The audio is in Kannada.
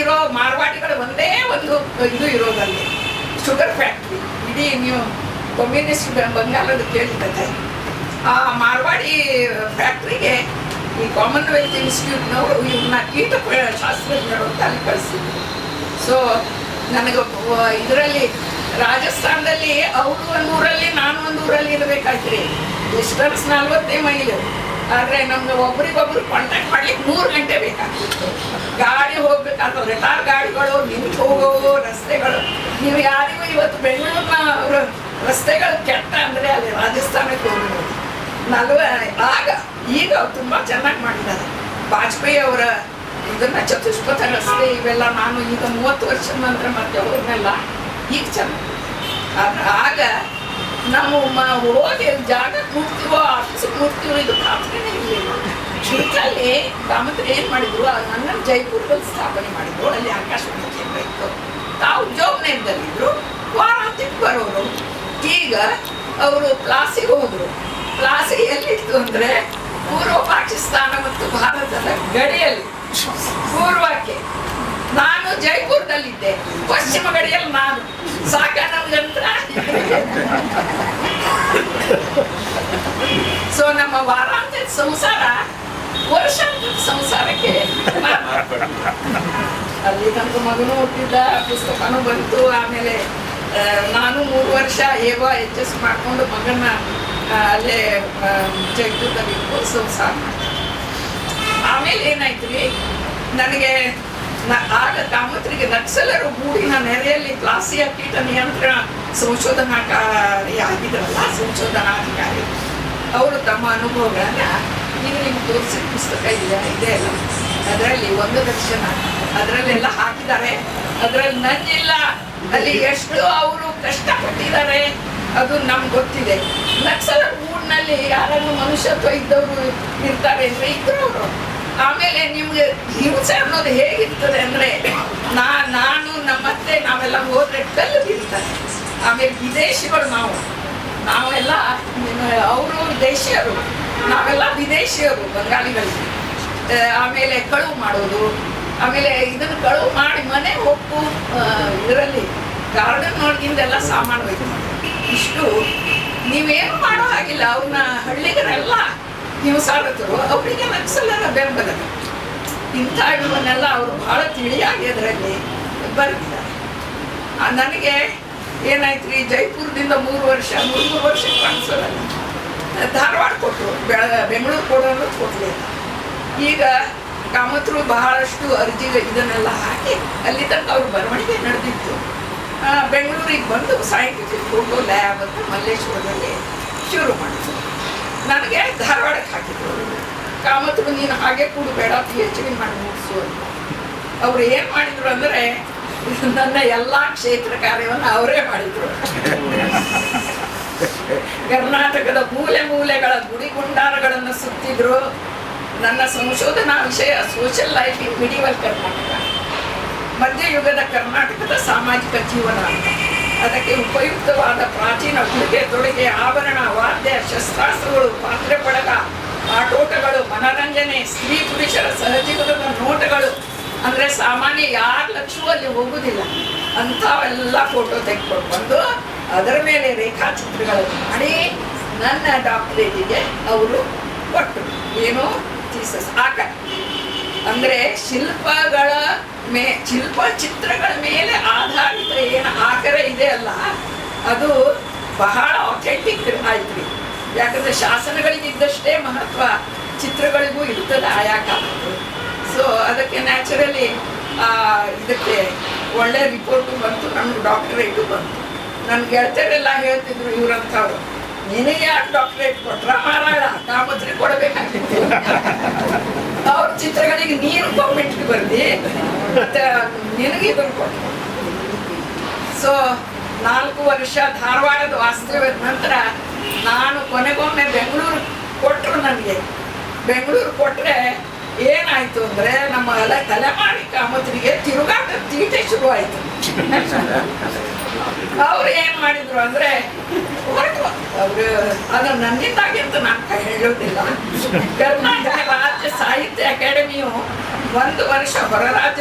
ಇರೋ ಮಾರ್ವಾಡಿಗಳು ಒಂದೇ ಒಂದು ಇದು ಇರೋದಲ್ಲಿ ಶುಗರ್ ಫ್ಯಾಕ್ಟ್ರಿ. ಇಡೀ ನೀವು ಕಮ್ಯುನಿಸ್ಟ್ ಬಂಗಾಲದ ಕೇಳಿರ್ತೈತೆ. ಆ ಮಾರ್ವಾಡಿ ಫ್ಯಾಕ್ಟ್ರಿಗೆ ಈ ಕಾಮನ್ವೆಲ್ತ್ ಇನ್ಸ್ಟಿಟ್ಯೂಟ್ನವರು ಇವನ್ನ ಶಾಸ್ತ್ರಜ್ಞರು ಅಂತ ಅಲ್ಲಿ ಕಳಿಸಿದ್ರು. ಸೊ ನನಗೆ ಇದರಲ್ಲಿ ರಾಜಸ್ಥಾನದಲ್ಲಿ ಅವರು ಒಂದು ಊರಲ್ಲಿ ನಾನು ಒಂದು ಊರಲ್ಲಿ ಇರಬೇಕಾಯ್ತು. Distance 40 mile. ಆದರೆ ನಮ್ಗೆ ಒಬ್ರಿಗೊಬ್ರು ಕಾಂಟ್ಯಾಕ್ಟ್ ಮಾಡ್ಲಿಕ್ಕೆ 3 ಗಂಟೆ ಬೇಕಾಗ್ತಿತ್ತು. ಗಾಡಿ ಹೋಗ್ಬೇಕಾದ್ರೆ ಟಾರ್ ಗಾಡಿಗಳು ನಿಂತು ಹೋಗೋ ರಸ್ತೆಗಳು. ನೀವು ಯಾರಿಗೂ ಇವತ್ತು ಬೆಂಗಳೂರಿನ ರಸ್ತೆಗಳು ಕೆಟ್ಟ ಅಂದರೆ ಅಲ್ಲಿ ರಾಜಸ್ಥಾನಕ್ಕೆ ಹೋಗ್ಬೋದು. ಆಗ ಈಗ ತುಂಬ ಚೆನ್ನಾಗಿ ಮಾಡಿದ್ದಾರೆ. ವಾಜಪೇಯಿ ಅವರ ಇದನ್ನ ಚತುಷ್ಪಥ ರಸ್ತೆ ಇವೆಲ್ಲ ನಾನು ಈಗ 30 ವರ್ಷದ ನಂತರ ಮತ್ತೆ ಹೋದ್ನೆಲ್ಲ ಈಗ ಚೆನ್ನಾಗಿ. ಆದ್ರೆ ಆಗ ನಾವು ಹೋಗಿ ಜಾಗ ಕೂಡ್ತೀವೋ ಆಫೀಸಿಗೆ ಕೂಡ್ತೀವೋ ಇದು ಖಾತ್ರಿನೇ ಇರಲಿಲ್ಲ. ಶುರುಕಲ್ಲಿ ಕಾಮತ್ರಿ ಏನು ಮಾಡಿದ್ರು, ನನ್ನನ್ನು ಜೈಪುರದಲ್ಲಿ ಸ್ಥಾಪನೆ ಮಾಡಿದ್ರು. ಅಲ್ಲಿ ಆಕಾಶವಾಣಿ ಕೇಂದ್ರ ಇತ್ತು. ತಾವು ಜೋಬ್ನೇರದಲ್ಲಿದ್ದರು, ವಾರಾಂತ್ಯಕ್ಕೆ ಬರೋರು. ಈಗ ಅವರು ಪ್ಲಾಸಿಗೆ ಹೋದರು. ಪ್ಲಾಸಿ ಎಲ್ಲಿತ್ತು ಅಂದರೆ ಪೂರ್ವ ಪಾಕಿಸ್ತಾನ ಮತ್ತು ಭಾರತದ ಗಡಿಯಲ್ಲಿ ಪೂರ್ವಕ್ಕೆ. ನಾನು ಜೈಪುರದಲ್ಲಿದ್ದೆ, ಪಶ್ಚಿಮ ಗಡಿಯಲ್ಲಿ ನಾನು. ಸಾಕ ನಮ್ಗಂತ್ರ. ಸೊ ನಮ್ಮ ವಾರಾಂತ್ಯದ ಸಂಸಾರ ವರ್ಷಾಂತ್ಯದ ಸಂಸಾರಕ್ಕೆ ಅಲ್ಲಿ ನಮ್ಮ ಮಗನೂ ಹುಟ್ಟಿದ್ದ, ಪುಸ್ತಕನೂ ಬಂತು. ಆಮೇಲೆ ನಾನು 3 ವರ್ಷ ಹೇಗೋ ಅಡ್ಜಸ್ಟ್ ಮಾಡಿಕೊಂಡು ಮಗನ ಅಲ್ಲೇ ಜೈಪುರದಲ್ಲಿ ಇಟ್ಕೊಂಡು ಸಂಸಾರ ಮಾಡಿದೆ. ಆಮೇಲೆ ಏನಾಯ್ತು ರೀ, ನನಗೆ ಆಗ ಕಾಮತ್ರಿಗೆ ನಕ್ಸಲರು ಗೂಡಿನ ನೆರೆಯಲ್ಲಿ ಪ್ಲಾಸಿಯ ಕೀಟ ನಿಯಂತ್ರಣ ಸಂಶೋಧನಾಕಾರಿ ಆಗಿದ್ರಲ್ಲ, ಸಂಶೋಧನಾಧಿಕಾರಿ. ಅವರು ತಮ್ಮ ಅನುಭವಗಳನ್ನ ಈಗ ನಿಮ್ಗೆ ತೋರಿಸಿದ ಪುಸ್ತಕ ಇದೆ ಅಲ್ಲ, ಅದರಲ್ಲಿ ಒಂದು ದರ್ಶನ ಅದರಲ್ಲೆಲ್ಲ ಹಾಕಿದ್ದಾರೆ. ಅದರಲ್ಲಿ ನಂಜಿಲ್ಲ. ಅಲ್ಲಿ ಎಷ್ಟು ಅವರು ಕಷ್ಟಪಟ್ಟಿದ್ದಾರೆ ಅದು ನಮ್ಗೆ ಗೊತ್ತಿದೆ. ನಕ್ಸಲರ ಗೂಡಿನಲ್ಲಿ ಯಾರನ್ನು ಮನುಷ್ಯತ್ವ ಇದ್ದವರು ಇರ್ತಾರೆ ಅಂದರೆ ಇದ್ರು ಅವರು. ಆಮೇಲೆ ನಿಮ್ಗೆ ಹಿಂಸೆ ಅನ್ನೋದು ಹೇಗಿರ್ತದೆ ಅಂದರೆ ನಾನು ನಮ್ಮತ್ತೆ ನಾವೆಲ್ಲ ಹೋದ್ರೆ ಕಲ್ಲು ಬೀಳ್ತಾರೆ. ಆಮೇಲೆ ವಿದೇಶಿಗಳು ನಾವೆಲ್ಲ ಅವರು ದೇಶೀಯರು, ನಾವೆಲ್ಲ ವಿದೇಶಿಯರು ಬಂಗಾಳಿಗಳಿಗೆ. ಆಮೇಲೆ ಕಳುವು ಮಾಡೋದು, ಆಮೇಲೆ ಇದನ್ನು ಕಳುವು ಮಾಡಿ ಮನೆ ಹೋಗು ಇದರಲ್ಲಿ ಗಾರ್ಡನ್ ಒಳಗಿಂದೆಲ್ಲ ಸಾಮಾನು ಒಯ್ದು ಇಷ್ಟು ನೀವೇನು ಮಾಡೋ ಹಾಗಿಲ್ಲ. ಅವ್ರನ್ನ ಹಳ್ಳಿಗರೆಲ್ಲ ನೀವು ಸಾರತರು, ಅವರಿಗೆ ನಕ್ಸಲರ ಬೆಂಬಲ. ಇಂಥ ಇವನ್ನೆಲ್ಲ ಅವರು ಬಹಳ ತಿಳಿಯಾಗಿ ಅದರಲ್ಲಿ ಬರೆದಿದ್ದಾರೆ. ನನಗೆ ಏನಾಯ್ತು ರೀ, ಜೈಪುರದಿಂದ 3 ವರ್ಷ ಕಾಣಿಸೋದಲ್ಲ, ಧಾರವಾಡ ಕೊಟ್ಟರು, ಬೆಂಗಳೂರು ಕೊಡೋದು ಕೊಡಲಿಲ್ಲ. ಈಗ ಕಾಮತ್ರು ಬಹಳಷ್ಟು ಅರ್ಜಿ ಇದನ್ನೆಲ್ಲ ಹಾಕಿ ಅಲ್ಲಿ ತನಕ ಅವ್ರ ಬರವಣಿಗೆ ನಡೆದಿತ್ತು. ಬೆಂಗಳೂರಿಗೆ ಬಂದು ಸೈಂಟಿಫಿಕ್ ಫೋಟೋ ಲ್ಯಾಬ್ ಅಂತ ಮಲ್ಲೇಶ್ವರದಲ್ಲಿ ಶುರು ಮಾಡಿದ್ರು. ನನಗೆ ಧಾರವಾಡಕ್ಕೆ ಹಾಕಿದ್ರು. ಕಾಮತ್ರು ನೀನು ಹಾಗೆ ಕೂಡಬೇಡ, PhD ಮಾಡಿ ಮುಗಿಸು ಅಂತ. ಅವ್ರು ಏನು ಮಾಡಿದ್ರು ಅಂದರೆ ನನ್ನ ಎಲ್ಲ ಕ್ಷೇತ್ರ ಕಾರ್ಯವನ್ನು ಅವರೇ ಮಾಡಿದ್ರು. ಕರ್ನಾಟಕದ ಮೂಲೆಗಳ ಗುಡಿಗುಂಡಾರಗಳನ್ನು ಸುತ್ತಿದ್ರು. ನನ್ನ ಸಂಶೋಧನಾ ವಿಷಯ social life in medieval Karnataka, ಮಧ್ಯಯುಗದ ಕರ್ನಾಟಕದ ಸಾಮಾಜಿಕ ಜೀವನ. ಅದಕ್ಕೆ ಉಪಯುಕ್ತವಾದ ಪ್ರಾಚೀನ ಉಡುಗೆ ತೊಡುಗೆ, ಆಭರಣ, ವಾದ್ಯ, ಶಸ್ತ್ರಾಸ್ತ್ರಗಳು, ಪಾತ್ರೆ ಬಳಗ, ಆಟೋಟಗಳು, ಮನರಂಜನೆ, ಸ್ತ್ರೀ ಪುರುಷರ ಸಹಜೀವನದ ನೋಟಗಳು. ಅಂದರೆ ಸಾಮಾನ್ಯ ಯಾರ ಲಕ್ಷವೂ ಅಲ್ಲಿ ಹೋಗುವುದಿಲ್ಲ. ಅಂಥವೆಲ್ಲ ಫೋಟೋ ತೆಗೆದುಕೊಂಡು ಬಂದು ಅದರ ಮೇಲೆ ರೇಖಾಚಿತ್ರಗಳನ್ನು ಮಾಡಿ ನನ್ನ ಡಾಕ್ಟರೇಟಿಗೆ ಅವರು ಕೊಟ್ಟರು. ಏನು ಥೀಸಸ್ ಆಕ ಅಂದರೆ ಶಿಲ್ಪಗಳ ಚಿತ್ರಗಳ ಮೇಲೆ ಆಧಾರಿತ ಏನು ಆಕಾರ ಇದೆ ಅಲ್ಲ, ಅದು ಬಹಳ ಅಥೆಂಟಿಕ್ ಆಯ್ತು ರೀ. ಯಾಕಂದರೆ ಶಾಸನಗಳಿಗಿದ್ದಷ್ಟೇ ಮಹತ್ವ ಚಿತ್ರಗಳಿಗೂ ಇರ್ತದೆ ಆಯಾ ಕಾಲದ್ದು. ಸೊ ಅದಕ್ಕೆ ನ್ಯಾಚುರಲಿ ಇದಕ್ಕೆ ಒಳ್ಳೆ ರಿಪೋರ್ಟು ಬಂತು, ನಮ್ಗೆ ಡಾಕ್ಟರೇಟು ಬಂತು. ನನ್ನ ಗೆಳತಿಯರೆಲ್ಲ ಹೇಳ್ತಿದ್ರು, ಇವ್ರಂಥವ್ರು ನಿನಗೆ ಯಾಕೆ ಡಾಕ್ಟರೇಟ್ ಕೊಟ್ರ ಮಾರಾಳ, ಕಾಮತ್ರಿ ಕೊಡಬೇಕಾಗಿತ್ತು. ಅವ್ರ ಚಿತ್ರಗಳಿಗೆ ನೀನು ಗೌರ್ಮೆಂಟ್ಗೆ ಬರ್ದಿ ಮತ್ತೆ ನಿನಗೆ ಇದನ್ನು ಕೊಟ್ಟರು. ಸೊ 4 ವರ್ಷ ಧಾರವಾಡದ ವಾಸ್ತವ್ಯದ ನಂತರ ನಾನು ಕೊನೆಗೊಮ್ಮೆ ಬೆಂಗಳೂರು ಕೊಟ್ಟರು. ನನಗೆ ಬೆಂಗಳೂರು ಕೊಟ್ಟರೆ ಏನಾಯ್ತು ಅಂದರೆ ನಮ್ಮ ತಲೆಮಾರಿ ಕಾಮತ್ರಿಗೆ ತಿರುಗಾಟ ತೀಟೆ ಶುರು ಆಯಿತು. ಅವ್ರು ಏನು ಮಾಡಿದ್ರು ಅಂದರೆ ಹೊರಟು ಅವರು ಅದು ನನ್ನಿಂದಾಗಿ ಅಂತ ನಾನು ಹೇಳೋದಿಲ್ಲ. ಕರ್ನಾಟಕ ರಾಜ್ಯ ಸಾಹಿತ್ಯ ಅಕಾಡೆಮಿಯು 1 ವರ್ಷ ಹೊರ ರಾಜ್ಯ